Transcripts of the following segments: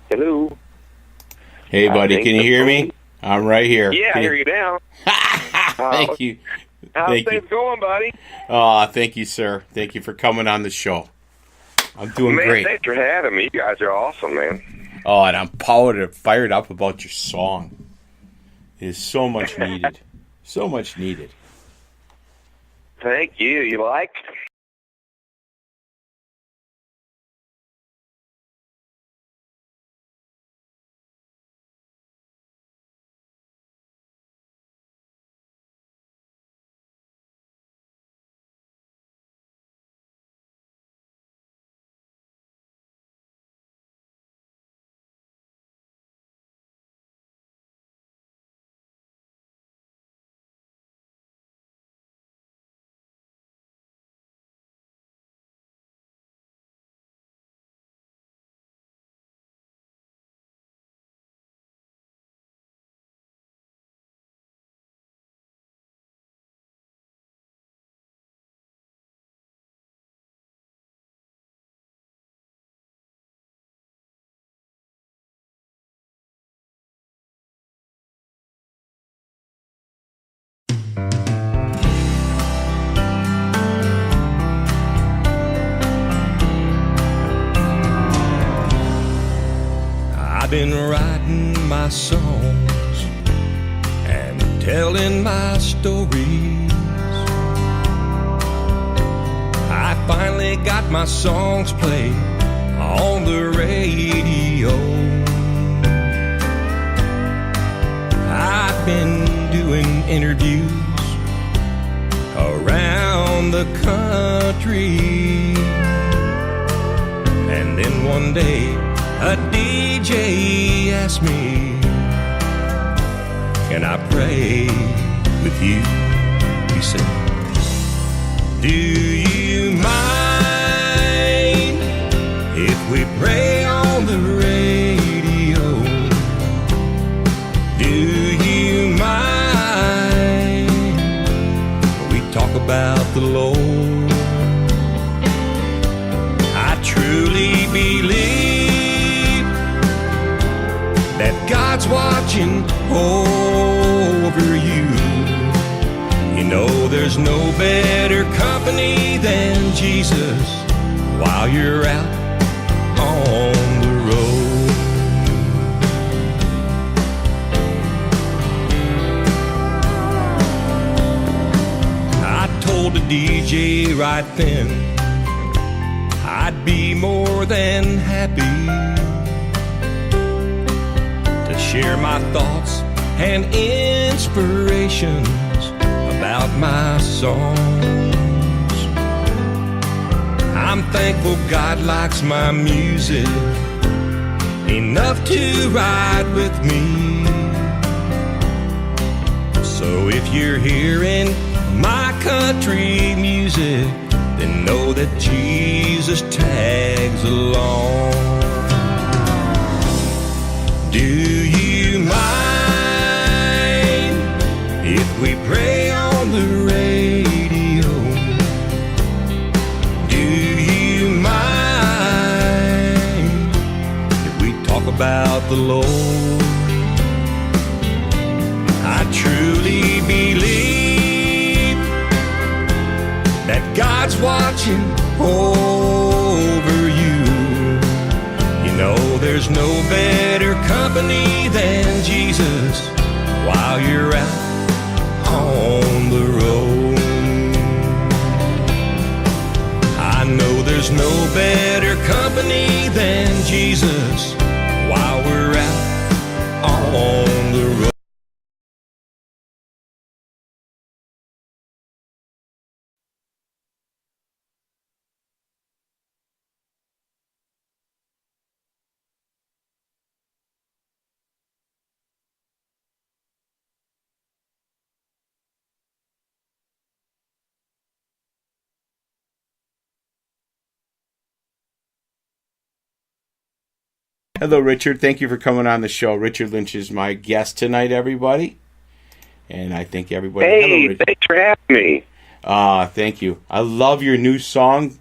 Hello. Hey, buddy, can you hear me? I'm right here. Yeah, I hear you now. Thank you. How's things going, buddy? Oh, thank you, sir. Thank you for coming on the show. I'm doing great. Thanks for having me. You guys are awesome, man. Oh, and I'm fired up about your song. It is so much needed. So much needed. Thank you. You like? I've been writing my songs and telling my stories. I finally got my songs played on the radio. I've been doing interviews around the country, and then one day a DJ asked me, can I pray with you? He said, do you mind if we pray on the radio? Do you mind we talk about the Lord? I truly believe that God's watching over you. You know there's no better company than Jesus while you're out on the road. I told the DJ right then I'd be more than happy share my thoughts and inspirations about my songs. I'm thankful God likes my music enough to ride with me. So if you're hearing my country music, then know that Jesus tags along. Do you mind if we pray on the radio? Do you mind if we talk about the Lord? I truly believe that God's watching over you. You know there's no better company than Jesus while you're out on the road. I know there's no better company than Jesus while we're out on the road. Hello, Richard. Thank you for coming on the show. Richard Lynch is my guest tonight, everybody. And I thank everybody. Hey, hello, Richard. Thanks for having me. Thank you. I love your new song,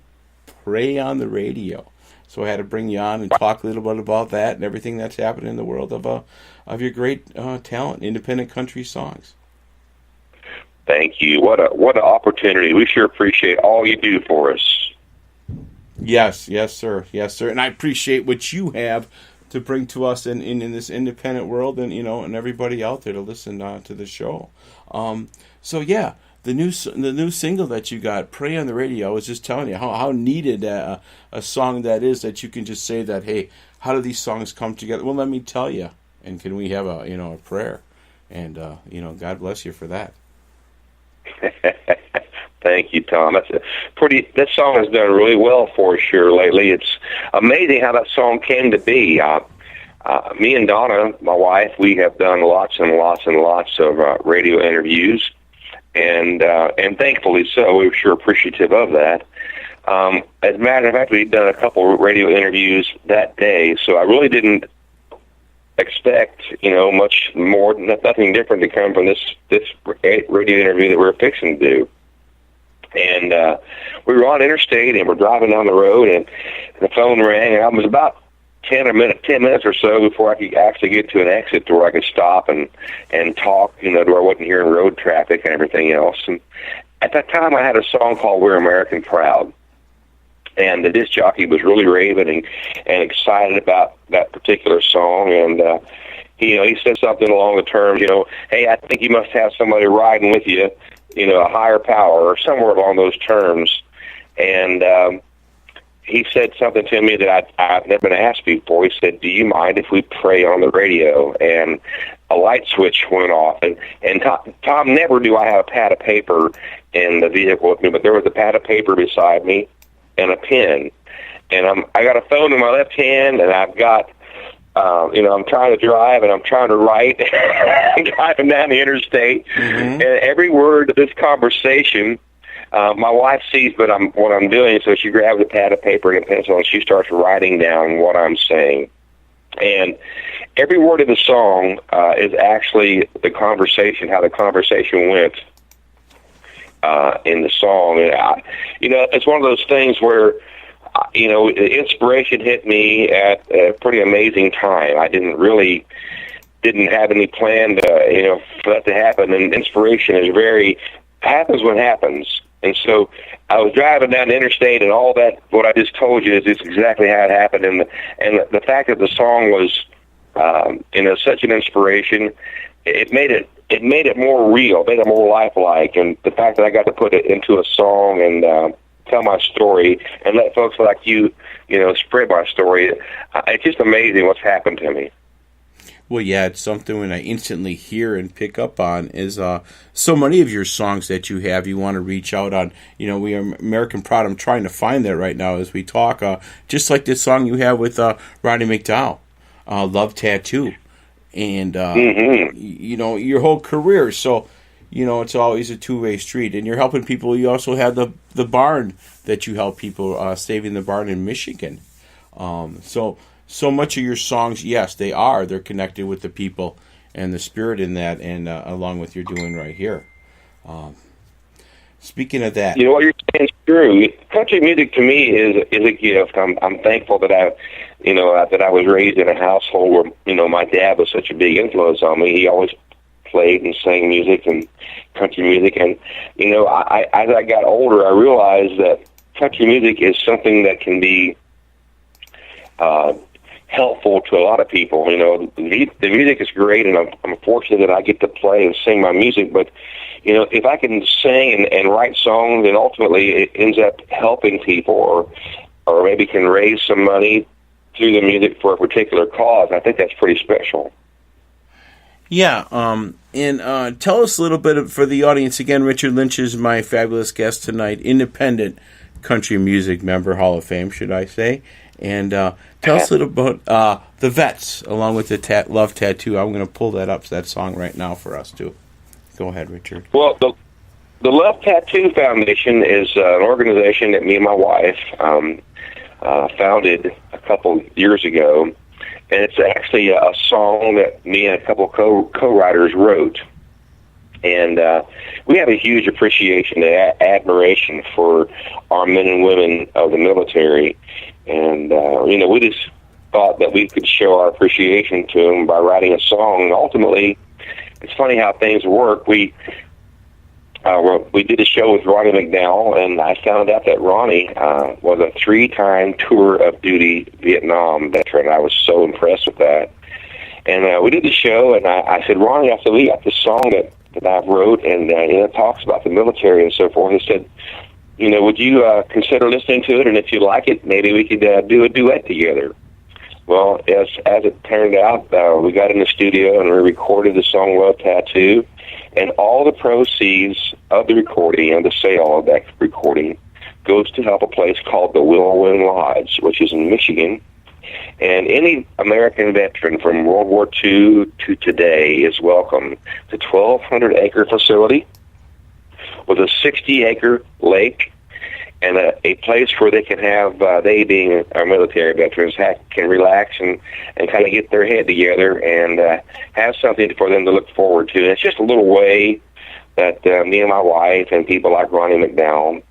Pray on the Radio. So I had to bring you on and talk a little bit about that and everything that's happening in the world of your great talent, independent country songs. Thank you. What an opportunity. We sure appreciate all you do for us. Yes, sir. And I appreciate what you have to bring to us in this independent world, and and everybody out there to listen to the show. So yeah, the new single that you got, "Pray on the Radio," I was just telling you how needed a song that is. That you can just say that, hey, how do these songs come together? Well, let me tell you, and can we have a prayer? And God bless you for that. Thank you, Tom. That song has done really well for us here lately. It's amazing how that song came to be. Me and Donna, my wife, we have done lots and lots and lots of radio interviews, and thankfully so. We're sure appreciative of that. As a matter of fact, we've done a couple of radio interviews that day, so I really didn't expect, much more, nothing different to come from this radio interview that we're fixing to do. And we were on interstate, and we're driving down the road, and the phone rang, and I was about 10 minutes or so before I could actually get to an exit to where I could stop and talk, to where I wasn't hearing road traffic and everything else. And at that time, I had a song called "We're American Proud." And the disc jockey was really raving and excited about that particular song. And, he said something along the terms, hey, I think you must have somebody riding with you, a higher power, or somewhere along those terms. And he said something to me that I've never been asked before. He said, do you mind if we pray on the radio? And a light switch went off. And Tom, never do I have a pad of paper in the vehicle with me, but there was a pad of paper beside me and a pen, and I got a phone in my left hand, and I've got, I'm trying to drive, and I'm trying to write. I'm driving down the interstate, and every word of this conversation, my wife sees what I'm doing, so she grabs a pad of paper and a pencil, and she starts writing down what I'm saying. And every word of the song is actually the conversation, how the conversation went. In the song, and it's one of those things where, the inspiration hit me at a pretty amazing time. I didn't have any plan to, for that to happen. And inspiration happens when it happens. And so I was driving down the interstate, and all that, what I just told you, is exactly how it happened. And the fact that the song was, such an inspiration, it made it more real, made it more lifelike, and the fact that I got to put it into a song and tell my story and let folks like you, spread my story, it's just amazing what's happened to me. Well, yeah, it's something when I instantly hear and pick up on is so many of your songs that you have, you want to reach out on. We are American Proud. I'm trying to find that right now as we talk, just like this song you have with Rodney McDowell, Love Tattoo. And, your whole career. So, it's always a two-way street. And you're helping people. You also have the barn that you help people, Saving the Barn in Michigan. So much of your songs, yes, they're connected with the people and the spirit in that, and along with you're doing right here. Speaking of that, what you're saying is true. Country music to me is a gift. I'm thankful that that I was raised in a household where my dad was such a big influence on me. He always played and sang music and country music, and as I got older, I realized that country music is something that can be helpful to a lot of people. The music is great, and I'm fortunate that I get to play and sing my music, but if I can sing and write songs, and ultimately it ends up helping people, or maybe can raise some money through the music for a particular cause, I think that's pretty special. Yeah, and tell us a little bit for the audience. Again, Richard Lynch is my fabulous guest tonight, independent country music member, Hall of Fame, should I say. And tell us a little about the Vets, along with the Love Tattoo. I'm going to pull that up, that song right now for us, too. Go ahead, Richard. Well, the Love Tattoo Foundation is an organization that me and my wife founded a couple years ago, and it's actually a song that me and a couple co-writers wrote. And we have a huge appreciation and admiration for our men and women of the military. And, we just thought that we could show our appreciation to them by writing a song. And ultimately, it's funny how things work. We did a show with Ronnie McDowell, and I found out that Ronnie was a 3-time tour of duty Vietnam veteran. I was so impressed with that. And we did the show, and I said, Ronnie, we got this song that I wrote, and it talks about the military and so forth. He said, would you consider listening to it? And if you like it, maybe we could do a duet together. Well, as it turned out, we got in the studio and we recorded the song Love Tattoo, and all the proceeds of the recording and the sale of that recording goes to help a place called the Whirlwind Lodge, which is in Michigan. And any American veteran from World War II to today is welcome to 1,200-acre facility with a 60-acre lake and a place where they can have, they being our military veterans, can relax and kind of get their head together and have something for them to look forward to. And it's just a little way that me and my wife and people like Ronnie McDowell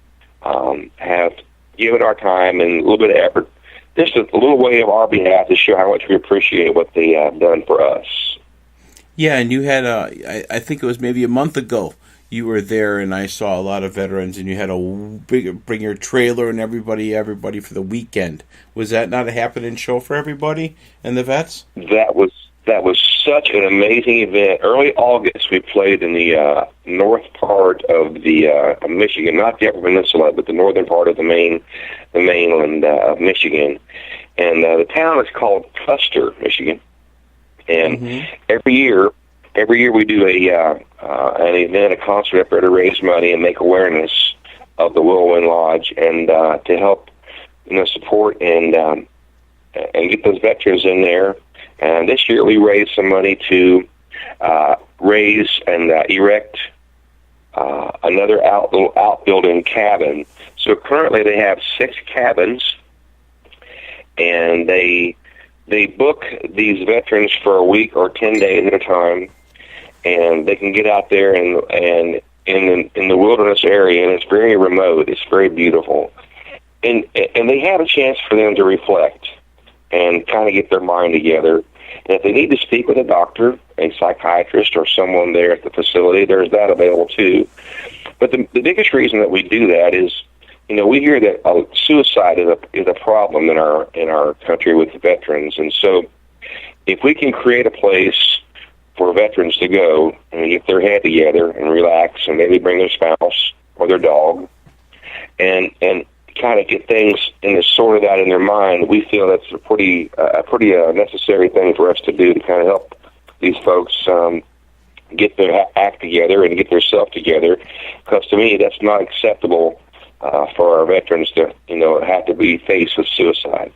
have given our time and a little bit of effort, just a little way of our behalf to show how much we appreciate what they have done for us. Yeah, and you had, I think it was maybe a month ago, you were there, and I saw a lot of veterans, and you had bring your trailer and everybody for the weekend. Was that not a happening show for everybody and the vets? That was such an amazing event. Early August, we played in the north part of the Michigan, not the Upper Peninsula, but the northern part of the mainland of Michigan, and the town is called Custer, Michigan. And every year we do an event, a concert up there to raise money and make awareness of the Whirlwind Lodge, and to help, support and get those veterans in there. And this year we raised some money to raise and erect another little outbuilding cabin. So currently they have 6 cabins, and they book these veterans for a week or 10 days at a time, and they can get out there and in the wilderness area, and it's very remote. It's very beautiful, and they have a chance for them to reflect and kind of get their mind together. And if they need to speak with a doctor, a psychiatrist, or someone there at the facility, there's that available too. But the biggest reason that we do that is, we hear that suicide is a problem in our country with the veterans, and so if we can create a place for veterans to go and get their head together and relax, and maybe bring their spouse or their dog, and kind of get things sorted out in their mind, we feel that's a pretty necessary thing for us to do to kind of help these folks get their act together and get their self together. Because to me, that's not acceptable for our veterans to have to be faced with suicide.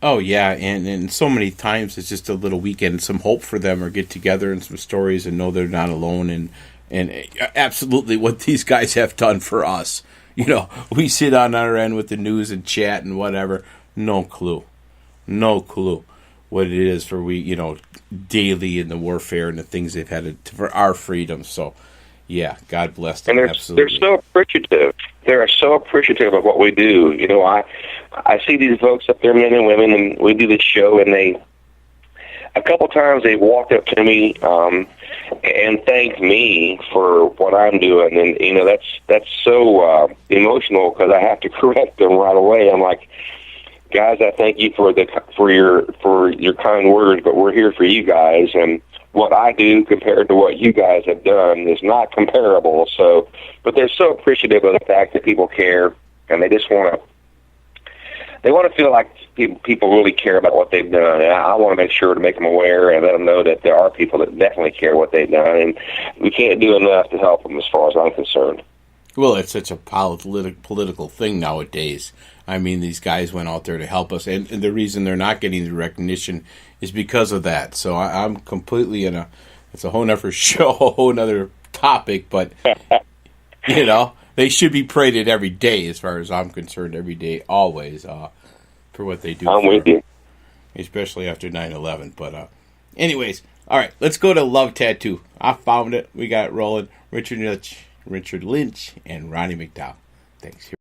Oh yeah, and so many times it's just a little weekend, some hope for them, or get together and some stories and know they're not alone, and absolutely what these guys have done for us. We sit on our end with the news and chat and whatever. No clue what it is for daily in the warfare and the things they've had for our freedom. So, yeah, God bless them. And absolutely. They're so appreciative. They're so appreciative of what we do. I see these folks up there, men and women, and we do this show, and a couple times they walked up to me and thanked me for what I'm doing, and that's so emotional, because I have to correct them right away. I'm like, guys, I thank you for your kind words, but we're here for you guys, and what I do compared to what you guys have done is not comparable. So, but they're so appreciative of the fact that people care, and they just want to feel like people really care about what they've done. And I want to make sure to make them aware and let them know that there are people that definitely care what they've done, and we can't do enough to help them as far as I'm concerned. Well, it's such a political thing nowadays. I mean, these guys went out there to help us, and the reason they're not getting the recognition is because of that. So I'm completely it's a whole nother show, a whole nother topic, but, they should be praised every day, as far as I'm concerned, every day, always, for what they do. I'm with you. Especially after 9/11. But Anyways, all right, let's go to Love Tattoo. I found it. We got it rolling. Richard Lynch, and Ronnie McDowell. Thanks.